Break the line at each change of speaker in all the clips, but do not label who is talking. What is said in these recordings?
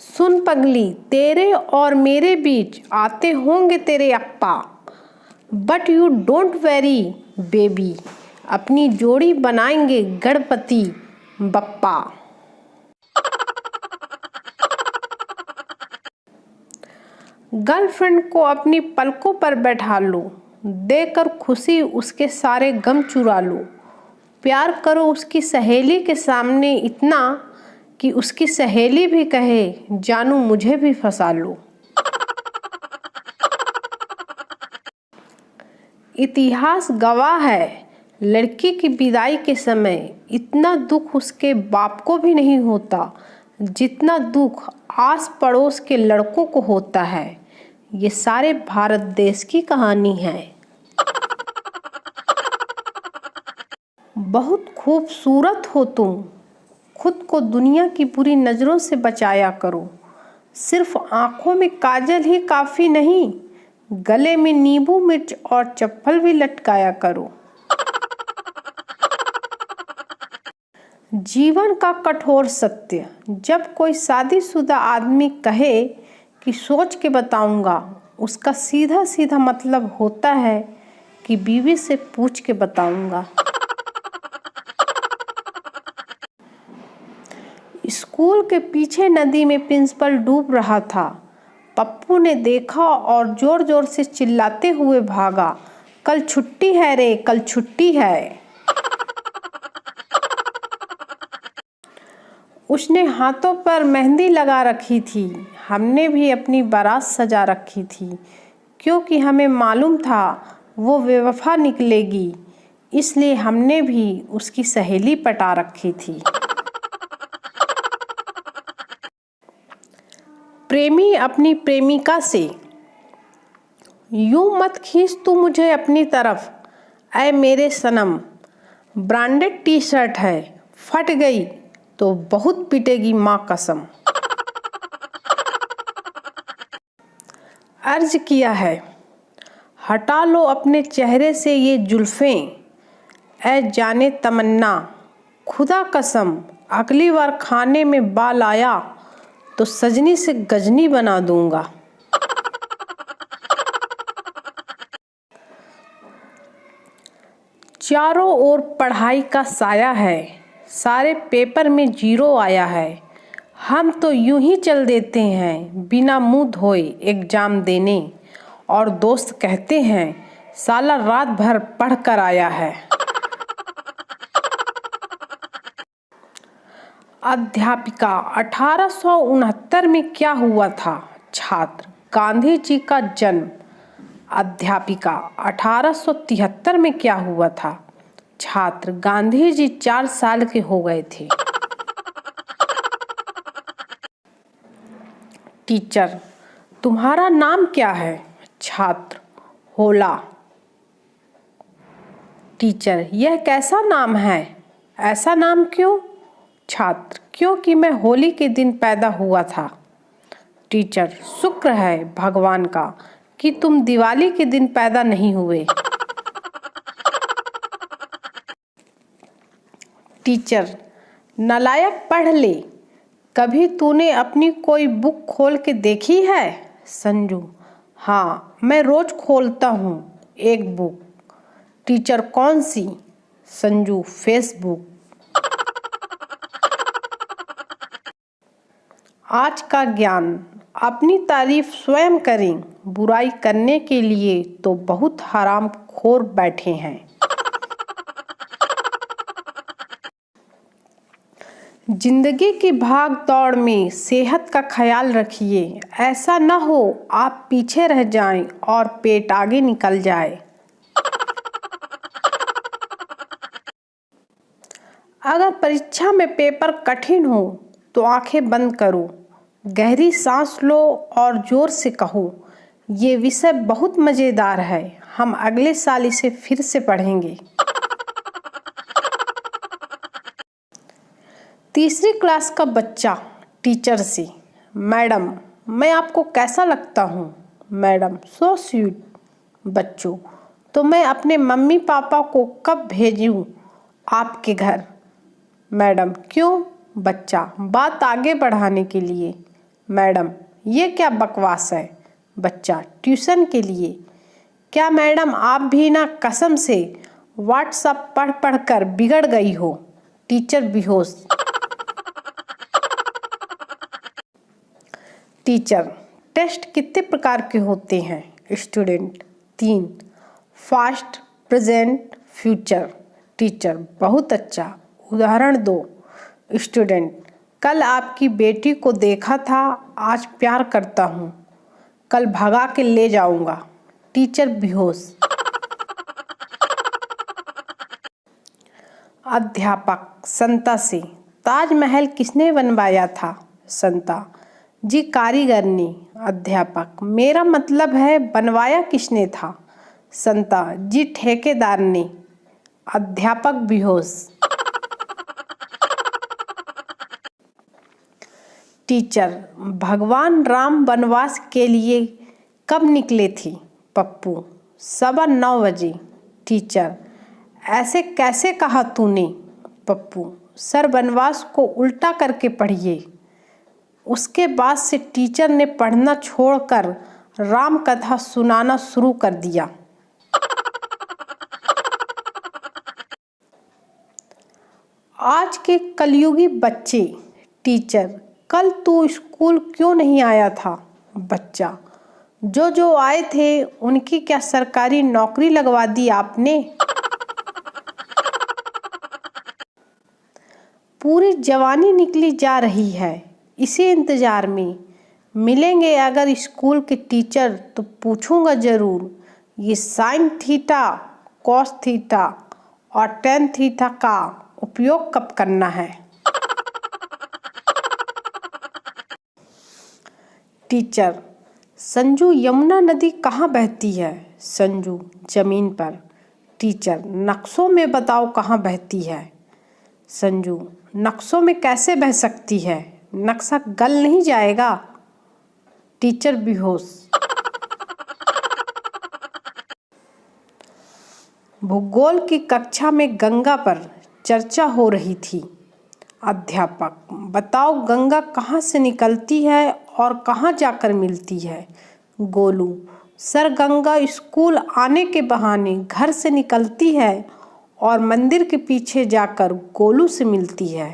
सुन पगली, तेरे और मेरे बीच आते होंगे तेरे अप्पा, but you don't very baby, अपनी जोड़ी बनाएंगे गणपति बप्पा। गर्लफ्रेंड को अपनी पलकों पर बैठा लो, देकर खुशी उसके सारे गम चुरा लो। प्यार करो उसकी सहेली के सामने इतना कि उसकी सहेली भी कहे जानू मुझे भी फंसा लो। इतिहास गवाह है, लड़की की विदाई के समय इतना दुख उसके बाप को भी नहीं होता जितना दुख आस पड़ोस के लड़कों को होता है। ये सारे भारत देश की कहानी है। बहुत खूबसूरत हो तुम, खुद को दुनिया की बुरी नज़रों से बचाया करो। सिर्फ आँखों में काजल ही काफ़ी नहीं, गले में नींबू मिर्च और चप्पल भी लटकाया करो। जीवन का कठोर सत्य, जब कोई शादीशुदा आदमी कहे कि सोच के बताऊंगा, उसका सीधा सीधा मतलब होता है कि बीवी से पूछ के बताऊंगा। स्कूल के पीछे नदी में प्रिंसिपल डूब रहा था। पप्पू ने देखा और जोर जोर से चिल्लाते हुए भागा, कल छुट्टी है रे, कल छुट्टी है। उसने हाथों पर मेहंदी लगा रखी थी, हमने भी अपनी बारात सजा रखी थी, क्योंकि हमें मालूम था वो बेवफा निकलेगी, इसलिए हमने भी उसकी सहेली पटा रखी थी। प्रेमी अपनी प्रेमिका से, यूं मत खींच तू मुझे अपनी तरफ, ऐ मेरे सनम, ब्रांडेड टी शर्ट है, फट गई तो बहुत पिटेगी माँ कसम। अर्ज किया है, हटा लो अपने चेहरे से ये जुल्फें, ऐ जाने तमन्ना, खुदा कसम अगली बार खाने में बाल आया तो सजनी से गजनी बना दूंगा। चारों ओर पढ़ाई का साया है, सारे पेपर में 0 आया है, हम तो यूं ही चल देते हैं बिना मुंह धोए एग्जाम देने, और दोस्त कहते हैं साला रात भर पढ़ कर आया है। अध्यापिका, 1869 में क्या हुआ था? छात्र, गांधी जी का जन्म। अध्यापिका, 1873 में क्या हुआ था? छात्र, गांधी जी 4 साल के हो गए थे। टीचर, तुम्हारा नाम क्या है? छात्र, होला। टीचर, यह कैसा नाम है? ऐसा नाम क्यों? छात्र, क्योंकि मैं होली के दिन पैदा हुआ था। टीचर, शुक्र है भगवान का कि तुम दिवाली के दिन पैदा नहीं हुए। टीचर, नालायक पढ़ ले, कभी तूने अपनी कोई बुक खोल के देखी है? संजू, हाँ मैं रोज खोलता हूँ एक बुक। टीचर, कौन सी? संजू, फेसबुक। आज का ज्ञान, अपनी तारीफ स्वयं करें, बुराई करने के लिए तो बहुत हराम खोर बैठे हैं। जिंदगी की भाग दौड़ में सेहत का ख्याल रखिए, ऐसा न हो आप पीछे रह जाएं और पेट आगे निकल जाए। अगर परीक्षा में पेपर कठिन हो तो आंखें बंद करो, गहरी सांस लो और जोर से कहो, ये विषय बहुत मज़ेदार है, हम अगले साल इसे फिर से पढ़ेंगे। तीसरी क्लास का बच्चा टीचर से, मैडम मैं आपको कैसा लगता हूँ? Madam, so sweet. बच्चों, तो मैं अपने मम्मी पापा को कब भेजूँ आपके घर? मैडम, क्यों? बच्चा, बात आगे बढ़ाने के लिए। मैडम, ये क्या बकवास है। बच्चा, ट्यूशन के लिए। क्या मैडम आप भी ना कसम से व्हाट्सएप पढ़ पढ़ कर बिगड़ गई हो। टीचर बेहोश। टीचर, टेस्ट कितने प्रकार के होते हैं। Student, 3, fast, present, future. Teacher, बहुत अच्छा, उदाहरण दो। स्टूडेंट, कल आपकी बेटी को देखा था, आज प्यार करता हूँ, कल भगा के ले जाऊंगा। टीचर बेहोश। अध्यापक संता से, ताजमहल किसने बनवाया था। संता, जी कारीगर ने। अध्यापक, मेरा मतलब है बनवाया किसने था। संता, जी ठेकेदार ने। अध्यापक बेहोश। टीचर, भगवान राम वनवास के लिए कब निकले थे। पप्पू, 9:15 बजे। टीचर, ऐसे कैसे कहा तूने। पप्पू, सर वनवास को उल्टा करके पढ़िए। उसके बाद से टीचर ने पढ़ना छोड़कर राम कथा सुनाना शुरू कर दिया। आज के कलयुगी बच्चे। टीचर, कल तू स्कूल क्यों नहीं आया था। बच्चा, जो आए थे उनकी क्या सरकारी नौकरी लगवा दी आपने। पूरी जवानी निकली जा रही है, इसी इंतजार में मिलेंगे अगर स्कूल के टीचर तो पूछूंगा जरूर, ये साइन थीटा, कॉस थीटा और टेन थीटा का उपयोग कब करना है। टीचर, संजू, यमुना नदी कहाँ बहती है। संजू, जमीन पर। टीचर, नक्शों में बताओ कहाँ बहती है। संजू, नक्शों में कैसे बह सकती है, नक्शा गल नहीं जाएगा। टीचर बेहोश। भूगोल की कक्षा में गंगा पर चर्चा हो रही थी। अध्यापक, बताओ गंगा कहाँ से निकलती है और कहाँ जाकर मिलती है। गोलू, सर गंगा स्कूल आने के बहाने घर से निकलती है और मंदिर के पीछे जाकर गोलू से मिलती है।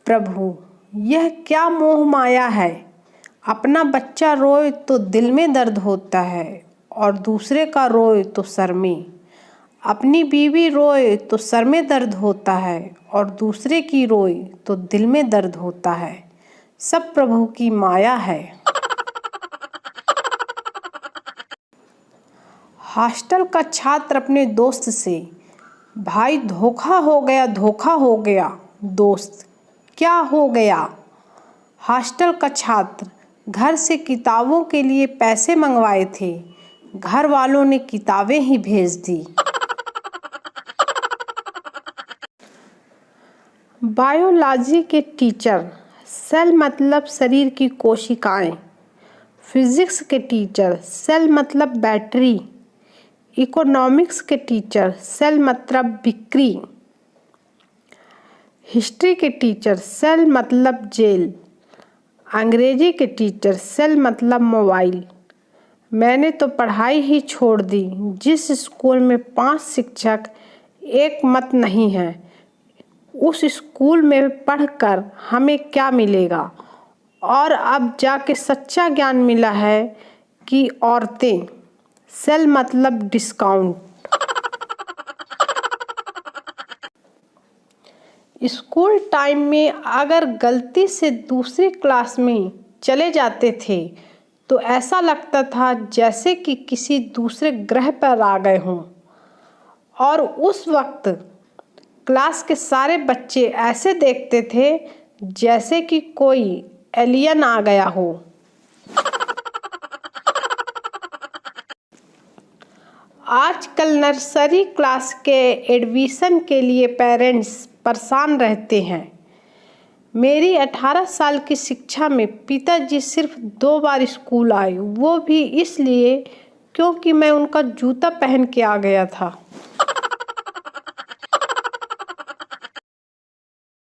प्रभु, यह क्या मोह माया है। अपना बच्चा रोए तो दिल में दर्द होता है और दूसरे का रोए तो सर में। अपनी बीवी रोए तो सर में दर्द होता है और दूसरे की रोए तो दिल में दर्द होता है। सब प्रभु की माया है। हॉस्टल का छात्र अपने दोस्त से, भाई धोखा हो गया, धोखा हो गया। दोस्त, क्या हो गया। हॉस्टल का छात्र, घर से किताबों के लिए पैसे मंगवाए थे, घर वालों ने किताबें ही भेज दी। बायोलॉजी के टीचर, सेल मतलब शरीर की कोशिकाएं। फिजिक्स के टीचर, सेल मतलब बैटरी। इकोनॉमिक्स के टीचर, सेल मतलब बिक्री। हिस्ट्री के टीचर, सेल मतलब जेल। अंग्रेजी के टीचर, सेल मतलब मोबाइल। मैंने तो पढ़ाई ही छोड़ दी। जिस स्कूल में 5 शिक्षक एक मत नहीं है, उस स्कूल में पढ़कर हमें क्या मिलेगा। और अब जाके सच्चा ज्ञान मिला है कि औरतें, सेल मतलब डिस्काउंट। स्कूल टाइम में अगर गलती से दूसरी क्लास में चले जाते थे तो ऐसा लगता था जैसे कि किसी दूसरे ग्रह पर आ गए हों, और उस वक्त क्लास के सारे बच्चे ऐसे देखते थे जैसे कि कोई एलियन आ गया हो। आजकल नर्सरी क्लास के एडमिशन के लिए पेरेंट्स परेशान रहते हैं। मेरी 18 साल की शिक्षा में पिताजी सिर्फ 2 बार स्कूल आए, वो भी इसलिए क्योंकि मैं उनका जूता पहन के आ गया था।